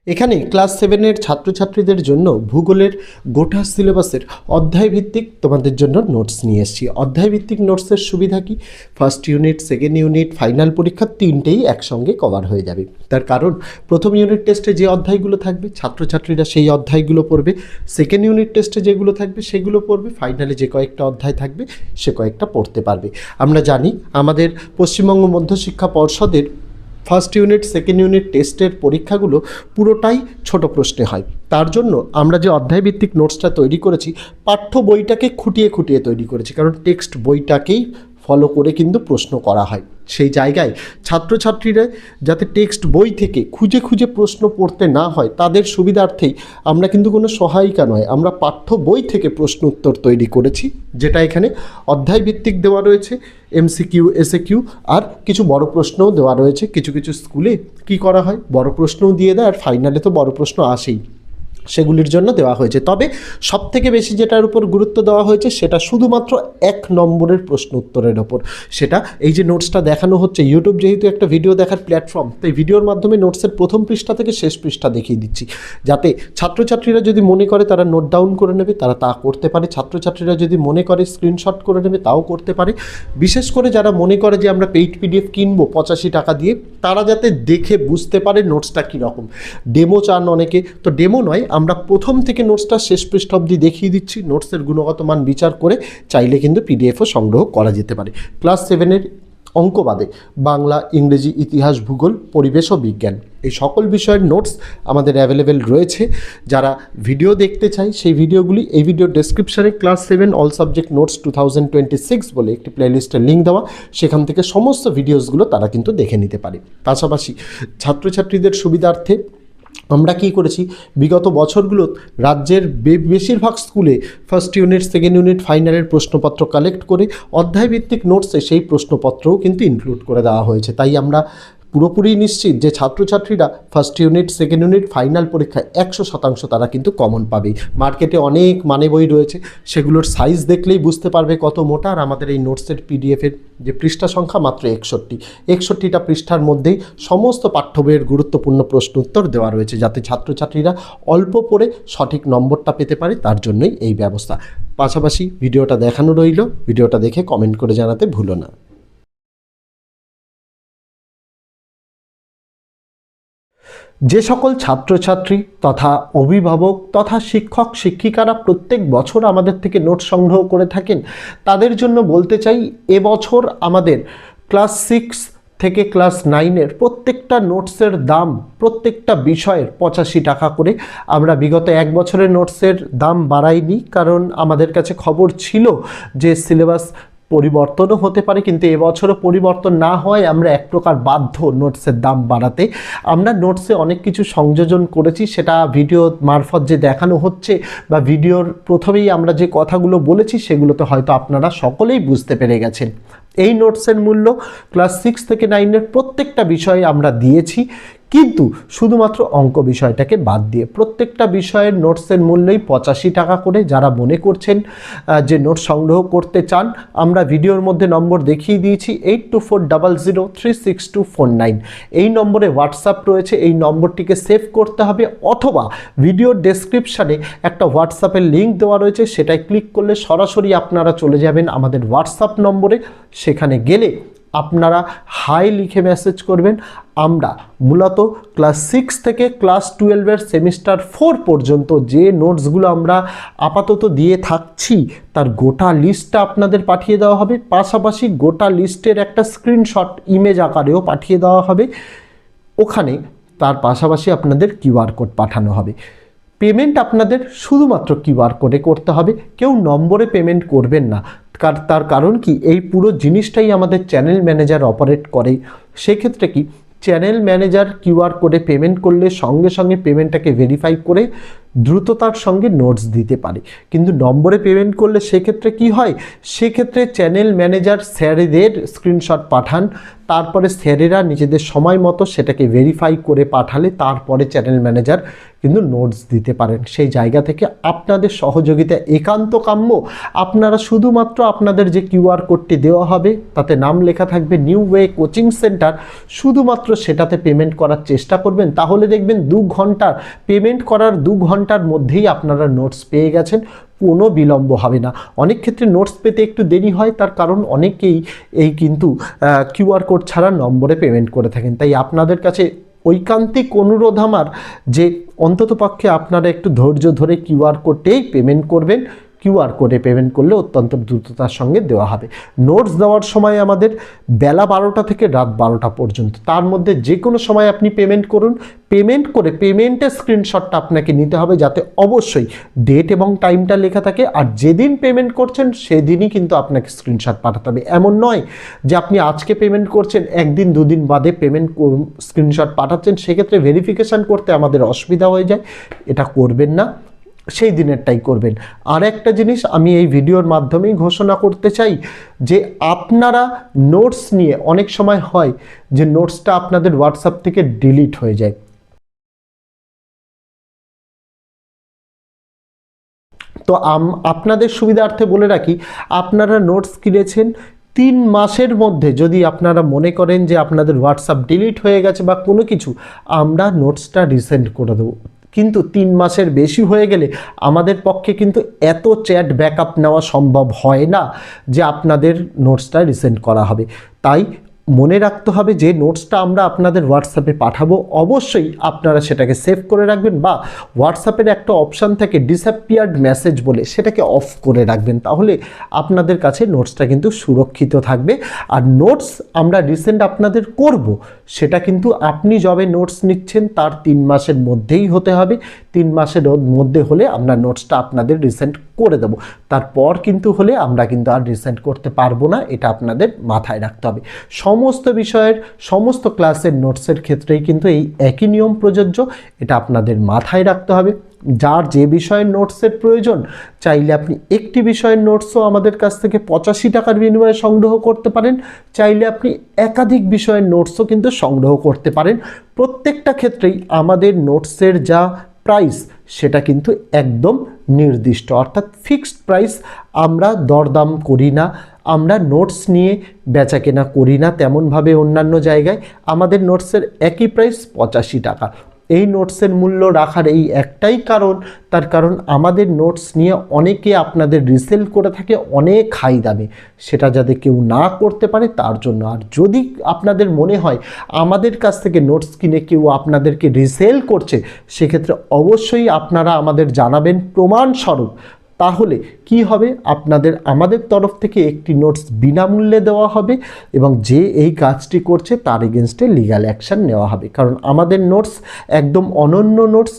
এখানে ক্লাস 7-এর ছাত্রছাত্রীদের জন্য ভূগোলের গোটা সিলেবাসের অধ্যায়ভিত্তিক তোমাদের জন্য নোটস নিয়ে এসেছি। অধ্যায়ভিত্তিক নোটসের সুবিধা কি? First unit, second unit, final পরীক্ষা তিনটেই একসঙ্গে কভার হয়ে যাবে। তার কারণ প্রথম ইউনিট টেস্টে যে অধ্যায়গুলো থাকবে ছাত্রছাত্রীরা সেই অধ্যায়গুলো পড়বে, সেকেন্ড ইউনিট টেস্টে যেগুলো থাকবে সেগুলো পড়বে, ফাইনালে যে কয়েকটা অধ্যায় থাকবে সে কয়েকটা পড়তে পারবে। আমরা জানি আমাদের পশ্চিমবঙ্গ মধ্যশিক্ষা পর্ষদের ফার্স্ট ইউনিট, সেকেন্ড ইউনিট টেস্টের পরীক্ষাগুলো পুরোটাই ছোট প্রশ্নে হয়। তার জন্য আমরা যে অধ্যায়ভিত্তিক নোটসটা তৈরি করেছি পাঠ্য বইটাকে খুঁটিয়ে খুঁটিয়ে তৈরি করেছি, কারণ টেক্সট বইটাকেই ফলো করে কিন্তু প্রশ্ন করা হয়। সেই জায়গায় ছাত্রছাত্রীরা যাতে টেক্সট বই থেকে খুঁজে খুঁজে প্রশ্ন পড়তে না হয় তাদের সুবিধার্থেই আমরা কিন্তু কোনো সহায়িকা নয়, আমরা পাঠ্য বই থেকে প্রশ্ন উত্তর তৈরি করেছি, যেটা এখানে অধ্যায়ভিত্তিক দেওয়া রয়েছে, MCQ, SAQ আর কিছু বড় প্রশ্নও দেওয়া রয়েছে। কিছু কিছু স্কুলে কি করা হয়, বড় প্রশ্নও দিয়ে দেয় আর ফাইনালে তো বড় প্রশ্ন আসেই, সেগুলির জন্য দেওয়া হয়েছে। তবে সবথেকে বেশি যেটার উপর গুরুত্ব দেওয়া হয়েছে সেটা শুধুমাত্র 1 নম্বরের প্রশ্ন উত্তরের ওপর। সেটা এই যে নোটসটা দেখানো হচ্ছে, ইউটিউব যেহেতু একটা ভিডিও দেখার প্ল্যাটফর্ম, তাই ভিডিওর মাধ্যমে নোটসের প্রথম পৃষ্ঠা থেকে শেষ পৃষ্ঠা দেখিয়ে দিচ্ছি, যাতে ছাত্রছাত্রীরা যদি মনে করে তারা নোট ডাউন করে নেবে তারা তা করতে পারে, ছাত্রছাত্রীরা যদি মনে করে স্ক্রিনশট করে নেবে তাও করতে পারে। বিশেষ করে যারা মনে করে যে আমরা পেইড PDF কিনবো 85 টাকা দিয়ে, তারা যাতে দেখে বুঝতে পারে নোটসটা কীরকম। ডেমো চান অনেকে, তো ডেমো নয়, আমরা প্রথম থেকে নোটসটা শেষ পৃষ্ঠা অবধি দেখিয়ে দিচ্ছি। নোটসের গুণগত মান বিচার করে চাইলে কিন্তু PDFও সংগ্রহ করা যেতে পারে। ক্লাস 7-এর অঙ্ক বাদে বাংলা, ইংরেজি, ইতিহাস, ভূগোল, পরিবেশ ও বিজ্ঞান এই সকল বিষয়ের নোটস আমাদের অ্যাভেলেবেল রয়েছে। যারা ভিডিও দেখতে চাই সেই ভিডিওগুলি এই ভিডিও ডেসক্রিপশানে ক্লাস 7 অল সাবজেক্ট নোটস 2026 বলে একটি প্লেলিস্টের লিঙ্ক দেওয়া, সেখান থেকে সমস্ত ভিডিওসগুলো তারা কিন্তু দেখে নিতে পারে। পাশাপাশি ছাত্রছাত্রীদের সুবিধার্থে আমরা কী করেছি, বিগত বছরগুলো রাজ্যের বেশিরভাগ স্কুলে ফার্স্ট ইউনিট, সেকেন্ড ইউনিট, ফাইনালের প্রশ্নপত্র কালেক্ট করে অধ্যায়ভিত্তিক নোটসে সেই প্রশ্নপত্রও কিন্তু ইনক্লুড করে দেওয়া হয়েছে। তাই আমরা পুরোপুরি নিশ্চিত যে ছাত্রছাত্রীরা first unit, second unit, final পরীক্ষায় 100% তারা কিন্তু কমন পাবে। মার্কেটে অনেক মানে বই রয়েছে, সেগুলোর সাইজ দেখলেই বুঝতে পারবে কত মোটা। আর আমাদের এই নোটসের PDFের যে পৃষ্ঠা সংখ্যা মাত্র 61টা পৃষ্ঠার মধ্যেই সমস্ত পাঠ্য বইয়ের গুরুত্বপূর্ণ প্রশ্ন উত্তর দেওয়া রয়েছে, যাতে ছাত্রছাত্রীরা অল্প পড়ে সঠিক নম্বরটা পেতে পারে, তার জন্যই এই ব্যবস্থা। পাশাপাশি ভিডিওটা দেখানো রইল, ভিডিওটা দেখে কমেন্ট করে জানাতে ভুলো না। যে সকল ছাত্রছাত্রী তথা অভিভাবক তথা শিক্ষক শিক্ষিকারা প্রত্যেক বছর আমাদের থেকে নোট সংগ্রহ করে থাকেন, তাদের জন্য বলতে চাই এবছর আমাদের ক্লাস 6 থেকে ক্লাস 9-এর প্রত্যেকটা নোটসের দাম প্রত্যেকটা বিষয়ের 85 টাকা করে। আমরা বিগত 1 বছরের নোটসের দাম বাড়াইনি, কারণ আমাদের কাছে খবর ছিল যে সিলেবাস পরিবর্তনও হতে পারে, কিন্তু এবছরও পরিবর্তন না হয় আমরা এক প্রকার বাধ্য নোটসের দাম বাড়াতে। আমরা নোটসে অনেক কিছু সংযোজন করেছি, সেটা ভিডিও মারফত যে দেখানো হচ্ছে বা ভিডিওর প্রথমেই আমরা যে কথাগুলো বলেছি সেগুলোতে হয়তো আপনারা সকলেই বুঝতে পেরে গেছেন। এই নোটসের মূল্য ক্লাস 6 থেকে 9-এর প্রত্যেকটা বিষয়ে আমরা দিয়েছি, কিন্তু শুধুমাত্র অঙ্ক বিষয়টাকে বাদ দিয়ে প্রত্যেকটা বিষয়ের নোটসের মূল্যই 85 টাকা করে। যারা মনে করছেন যে নোট সংগ্রহ করতে চান, আমরা ভিডিওর মধ্যে নম্বর দেখিয়ে দিয়েছি 8240036249। এই নম্বরে হোয়াটসঅ্যাপ রয়েছে, এই নম্বরটিকে সেভ করতে হবে, অথবা ভিডিওর ডেসক্রিপশানে একটা হোয়াটসঅ্যাপের লিঙ্ক দেওয়া রয়েছে, সেটাই ক্লিক করলে সরাসরি আপনারা চলে যাবেন আমাদের হোয়াটসঅ্যাপ নম্বরে। সেখানে গেলে আপনারা হাই লিখে মেসেজ করবেন। আমরা মূলত ক্লাস 6 থেকে ক্লাস 12-এর সেমিস্টার 4 পর্যন্ত যে নোটসগুলো আমরা আপাতত দিয়ে থাকছি তার গোটা লিস্টটা আপনাদের পাঠিয়ে দেওয়া হবে, পাশাপাশি গোটা লিস্টের একটা স্ক্রিনশট ইমেজ আকারেও পাঠিয়ে দেওয়া হবে। ওখানে তার পাশাপাশি আপনাদের QR কোড পাঠানো হবে। পেমেন্ট আপনাদের শুধুমাত্র QR কোডে করতে হবে, কেউ নম্বরে পেমেন্ট করবেন না। তার কারণ কি, এই পুরো জিনিসটাই আমাদের চ্যানেল ম্যানেজার অপারেট করে। সেক্ষেত্রে কি, চ্যানেল ম্যানেজার QR কোডে পেমেন্ট করলে সঙ্গে সঙ্গে পেমেন্টটাকে ভেরিফাই করে দ্রুততার সঙ্গে নোটস দিতে পারে। কিন্তু নম্বরে পেমেন্ট করলে সেক্ষেত্রে কি হয়, সেক্ষেত্রে চ্যানেল ম্যানেজার স্যারেদের স্ক্রিনশট পাঠান, তারপরে স্যারেরা নিজেদের সময় মতো সেটাকে ভেরিফাই করে পাঠালে তারপরে চ্যানেল ম্যানেজার কিন্তু নোটস দিতে পারেন। সেই জায়গা থেকে আপনাদের সহযোগিতা একান্ত কাম্য। আপনারা শুধুমাত্র আপনাদের যে কিউআর কোডটি দেওয়া হবে তাতে নাম লেখা থাকবে নিউ ওয়ে কোচিং সেন্টার, শুধুমাত্র সেটাতে পেমেন্ট করার চেষ্টা করবেন। তাহলে দেখবেন 2 ঘন্টার পেমেন্ট করার 2 ঘন্টার মধ্যেই আপনারা নোটস পেয়ে গেছেন, কোনো বিলম্ব হবে না। অনেক ক্ষেত্রে নোটস পেতে একটু দেরি হয়, তার কারণ অনেকেই এই কিন্তু কিউআর কোড ছাড়া নম্বরে পেমেন্ট করে থাকেন। তাই আপনাদের কাছে ঐকান্তিক অনুরোধ আমার যে অন্ততপক্ষে আপনারা একটু ধৈর্য ধরে কিউআর কোডেই পেমেন্ট করবেন। কিউআর কোডে পেমেন্ট করলে অত্যন্ত দ্রুততার সঙ্গে দেওয়া হবে। নোটস দেওয়ার সময় আমাদের বেলা 12টা থেকে রাত 12টা পর্যন্ত, তার মধ্যে যে কোনো সময় আপনি পেমেন্ট করুন। পেমেন্ট করে পেমেন্টের স্ক্রিনশটটা আপনাকে নিতে হবে, যাতে অবশ্যই ডেট এবং টাইমটা লেখা থাকে। আর যেদিন পেমেন্ট করছেন সেদিনই কিন্তু আপনাকে স্ক্রিনশট পাঠাতে হবে। এমন নয় যে আপনি আজকে পেমেন্ট করছেন, একদিন 2 দিন বাদে পেমেন্ট স্ক্রিনশট পাঠাচ্ছেন, সেক্ষেত্রে ভেরিফিকেশান করতে আমাদের অসুবিধা হয়ে যায়। এটা করবেন না, সেই দিনেরটাই করবেন। আর একটা জিনিস আমি এই ভিডিওর মাধ্যমেই ঘোষণা করতে চাই যে আপনারা নোটস নিয়ে অনেক সময় হয় যে নোটসটা আপনাদের হোয়াটসঅ্যাপ থেকে ডিলিট হয়ে যায়। তো আপনাদের সুবিধার্থে বলে রাখি, আপনারা নোটস কিনেছেন 3 মাসের মধ্যে যদি আপনারা মনে করেন যে আপনাদের হোয়াটসঅ্যাপ ডিলিট হয়ে গেছে বা কোনো কিছু, আমরা নোটসটা রিসেন্ড করে দেবো। কিন্তু 3 মাসের বেশি হয়ে গেলে আমাদের পক্ষে কিন্তু এত চ্যাট ব্যাকআপ নেওয়া সম্ভব হয় না যে আপনাদের নোটসটা রিসেন্ড করা হবে। তাই মনে রাখতে হবে যে নোটসটা আমরা আপনাদের হোয়াটসঅ্যাপে পাঠাবো, অবশ্যই আপনারা সেটাকে সেভ করে রাখবেন, বা হোয়াটসঅ্যাপের একটা অপশান থাকে ডিসঅ্যাপিয়ার্ড মেসেজ বলে, সেটাকে অফ করে রাখবেন। তাহলে আপনাদের কাছে নোটসটা কিন্তু সুরক্ষিত থাকবে। আর নোটস আমরা রিসেন্ড আপনাদের করব, সেটা কিন্তু আপনি যবে নোটস নিচ্ছেন তার 3 মাসের মধ্যেই হতে হবে। 3 মাসের মধ্যে হলে আমরা নোটসটা আপনাদের রিসেন্ড করে দেব, তারপর কিন্তু হলে আমরা কিন্তু আর রিসেন্ড করতে পারবো না। এটা আপনাদের মাথায় রাখতে হবে। সমস্ত বিষয়ের সমস্ত ক্লাসের নোটসের ক্ষেত্রেই কিন্তু এই একই নিয়ম প্রযোজ্য, এটা আপনাদের মাথায় রাখতে হবে। যার যে বিষয়ের নোটসের প্রয়োজন, চাইলে আপনি একটি বিষয়ের নোটসও আমাদের কাছ থেকে 85 টাকার বিনিময়ে সংগ্রহ করতে পারেন, চাইলে আপনি একাধিক বিষয়ের নোটসও কিন্তু সংগ্রহ করতে পারেন। প্রত্যেকটা ক্ষেত্রেই আমাদের নোটসের যা প্রাইস সেটা কিন্তু একদম নির্দিষ্ট, অর্থাৎ ফিক্সড প্রাইস। আমরা দরদাম করি না, আমরা নোটস নিয়ে বেচা কেনা করি না তেমনভাবে অন্যান্য জায়গায়। আমাদের নোটসের একই প্রাইস 85 টাকা। এই নোটসের মূল্য রাখার এই একটাই কারণ, তার কারণ আমাদের নোটস নিয়ে অনেকে আপনাদের রিসেল করে থাকে অনেক হাই দামে, সেটা যাতে কেউ না করতে পারে তার জন্য। আর যদি আপনাদের মনে হয় আমাদের কাছ থেকে নোটস কিনে কেউ আপনাদেরকে রিসেল করছে, সেক্ষেত্রে অবশ্যই আপনারা আমাদের জানাবেন প্রমাণস্বরূপ। তাহলে কি হবে, আপনাদের আমাদের তরফ থেকে একটি নোটস বিনামূল্যে দেওয়া হবে এবং যে এই কাজটি করছে তার এগেনস্টে লিগ্যাল অ্যাকশান নেওয়া হবে। কারণ আমাদের নোটস একদম অনন্য নোটস,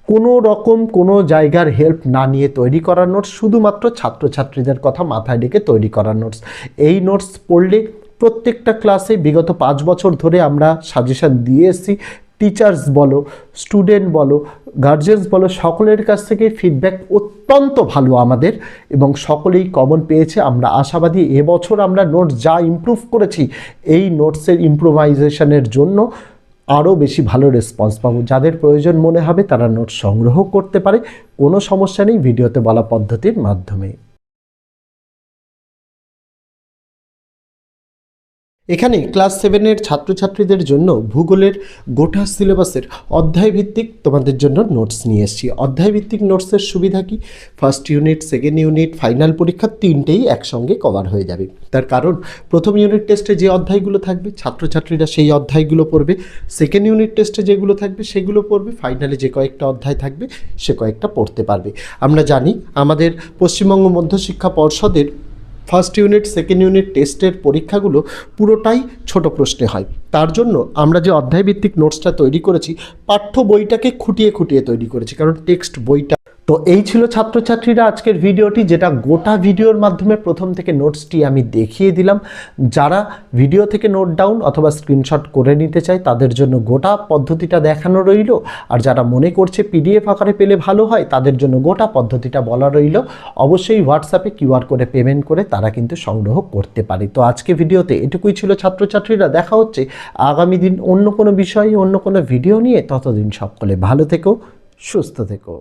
কোনো রকম কোনো জায়গার হেল্প না নিয়ে তৈরি করা নোটস, শুধুমাত্র ছাত্রছাত্রীদের কথা মাথায় রেখে তৈরি করা নোটস। এই নোটস পড়লে প্রত্যেকটা ক্লাসে বিগত 5 বছর ধরে আমরা সাজেশান দিয়ে এসেছি। টিচার্স বলো, স্টুডেন্ট বলো, গার্জেন্স বলো, সকলের কাছ থেকে ফিডব্যাক অত্যন্ত ভালো আমাদের, এবং সকলেই কমন পেয়েছে। আমরা আশাবাদী এবছর আমরা নোটস যা ইমপ্রুভ করেছি, এই নোটসের ইমপ্রোভাইজেশনের জন্য আরও বেশি ভালো রেসপন্স পাবো। যাদের প্রয়োজন মনে হবে তারা নোটস সংগ্রহ করতে পারে, কোনো সমস্যা নেই ভিডিওতে বলা পদ্ধতির মাধ্যমে। এখানে ক্লাস 7-এর ছাত্রছাত্রীদের জন্য ভূগোলের গোটা সিলেবাসের অধ্যায়ভিত্তিক তোমাদের জন্য নোটস নিয়ে এসেছি। অধ্যায়ভিত্তিক নোটসের সুবিধা কি, first unit, second unit, final পরীক্ষা 3টেই একসঙ্গে কভার হয়ে যাবে। তার কারণ প্রথম ইউনিট টেস্টে যে অধ্যায়গুলো থাকবে ছাত্রছাত্রীরা সেই অধ্যায়গুলো পড়বে, সেকেন্ড ইউনিট টেস্টে যেগুলো থাকবে সেগুলো পড়বে, ফাইনালে যে কয়েকটা অধ্যায় থাকবে সে কয়েকটা পড়তে পারবে। আমরা জানি আমাদের পশ্চিমবঙ্গ মধ্যশিক্ষা পর্ষদের ফার্স্ট ইউনিট, সেকেন্ড ইউনিট টেস্টের পরীক্ষাগুলো পুরোটাই ছোট প্রশ্নে হয়। তার জন্য আমরা যে অধ্যায়ভিত্তিক নোটসটা তৈরি করেছি, পাঠ্য বইটাকে খুঁটিয়ে খুঁটিয়ে তৈরি করেছি, কারণ টেক্সট বইটা তো এই ছিল ছাত্রছাত্রীরা আজকের ভিডিওটি, যেটা গোটা ভিডিওর মাধ্যমে প্রথম থেকে নোটসটি আমি দেখিয়ে দিলাম। যারা ভিডিও থেকে নোট ডাউন অথবা স্ক্রিনশট করে নিতে চায় তাদের জন্য গোটা পদ্ধতিটা দেখানো রইল, আর যারা মনে করছে পিডিএফ আকারে পেলে ভালো হয় তাদের জন্য গোটা পদ্ধতিটা বলা রইল। অবশ্যই হোয়াটসঅ্যাপে কিউআর কোডে পেমেন্ট করে তারা কিন্তু সংগ্রহ করতে পারে। তো আজকে ভিডিওতে এটুকুই ছিল ছাত্রছাত্রীরা। দেখা হচ্ছে আগামী দিন অন্য কোনো বিষয়ে অন্য কোনো ভিডিও নিয়ে। ততদিন সকলে ভালো থেকো, সুস্থ থেকো।